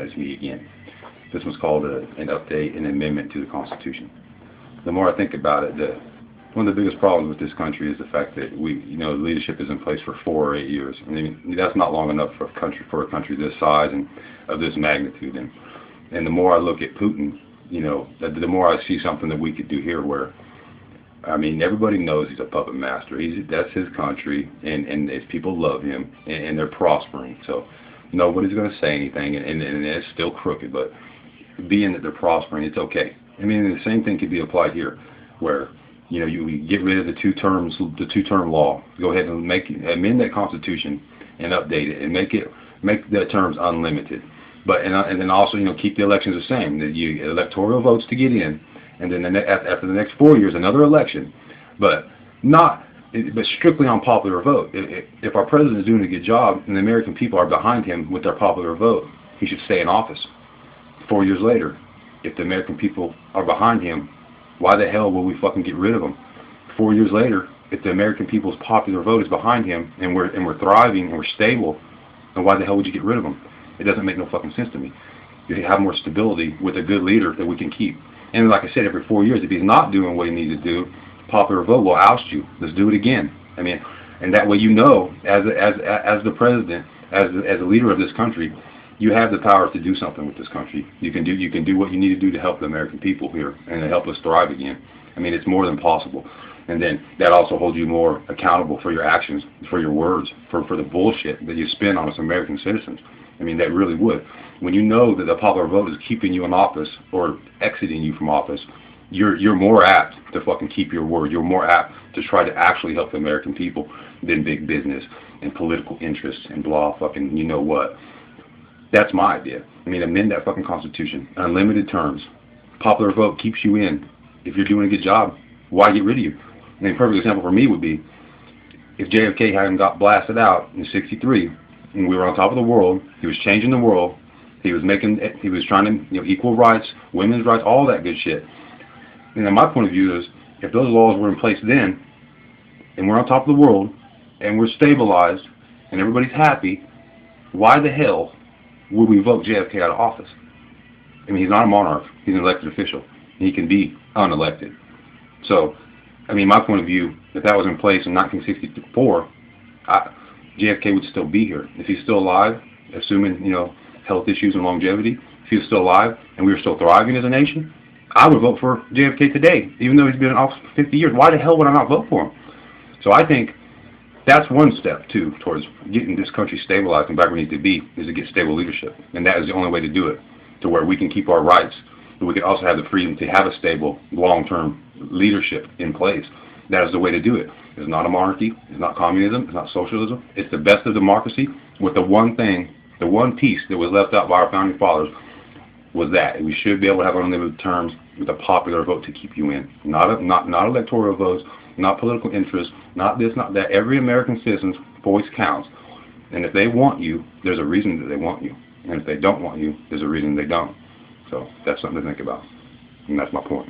It's me again. This one's called an update, an amendment to the Constitution. The more I think about it, one of the biggest problems with this country is the fact that leadership is in place for 4 or 8 years. I mean, that's not long enough for a country this size and of this magnitude. And the more I look at Putin, the more I see something that we could do here where, I mean, everybody knows he's a puppet master. That's his country, and his people love him, and they're prospering. So nobody's going to say anything, and it's still crooked. But being that they're prospering, it's okay. I mean, the same thing could be applied here, where you get rid of the two-term law. Go ahead and amend that Constitution and update it, and make the terms unlimited. But and then also keep the elections the same. That you electoral votes to get in. And then after the next 4 years, another election, but strictly on popular vote. If our president is doing a good job and the American people are behind him with their popular vote, he should stay in office. 4 years later, if the American people are behind him, why the hell will we fucking get rid of him? 4 years later, if the American people's popular vote is behind him and we're thriving and we're stable, then why the hell would you get rid of him? It doesn't make no fucking sense to me. You have more stability with a good leader that we can keep. And like I said, every 4 years, if he's not doing what he needs to do, popular vote will oust you. Let's do it again. I mean, and that way as the president, as a leader of this country, you have the power to do something with this country. You can do what you need to do to help the American people here and to help us thrive again. I mean, it's more than possible. And then that also holds you more accountable for your actions, for your words, for the bullshit that you spend on us American citizens. I mean, that really would. When you know that the popular vote is keeping you in office or exiting you from office, you're more apt to fucking keep your word. You're more apt to try to actually help the American people than big business and political interests and blah fucking you know what. That's my idea. I mean, amend that fucking Constitution. Unlimited terms. Popular vote keeps you in. If you're doing a good job, why get rid of you? I mean, a perfect example for me would be if JFK hadn't got blasted out in '63 and we were on top of the world, he was changing the world, he was trying to, equal rights, women's rights, all that good shit. And then my point of view is, if those laws were in place then, and we're on top of the world, and we're stabilized, and everybody's happy, why the hell would we vote JFK out of office? I mean, he's not a monarch. He's an elected official. He can be unelected. So, I mean, my point of view, if that was in place in 1964, JFK would still be here. If he's still alive, assuming, health issues and longevity, if he was still alive and we were still thriving as a nation, I would vote for JFK today, even though he's been in office for 50 years. Why the hell would I not vote for him? So I think that's one step, too, towards getting this country stabilized and back where we need to be, is to get stable leadership. And that is the only way to do it, to where we can keep our rights, but we can also have the freedom to have a stable, long-term leadership in place. That is the way to do it. It's not a monarchy. It's not communism. It's not socialism. It's the best of democracy with the one piece that was left out by our founding fathers was that we should be able to have unlimited terms with a popular vote to keep you in. Not electoral votes, not political interests, not this, not that. Every American citizen's voice counts. And if they want you, there's a reason that they want you. And if they don't want you, there's a reason they don't. So that's something to think about. And that's my point.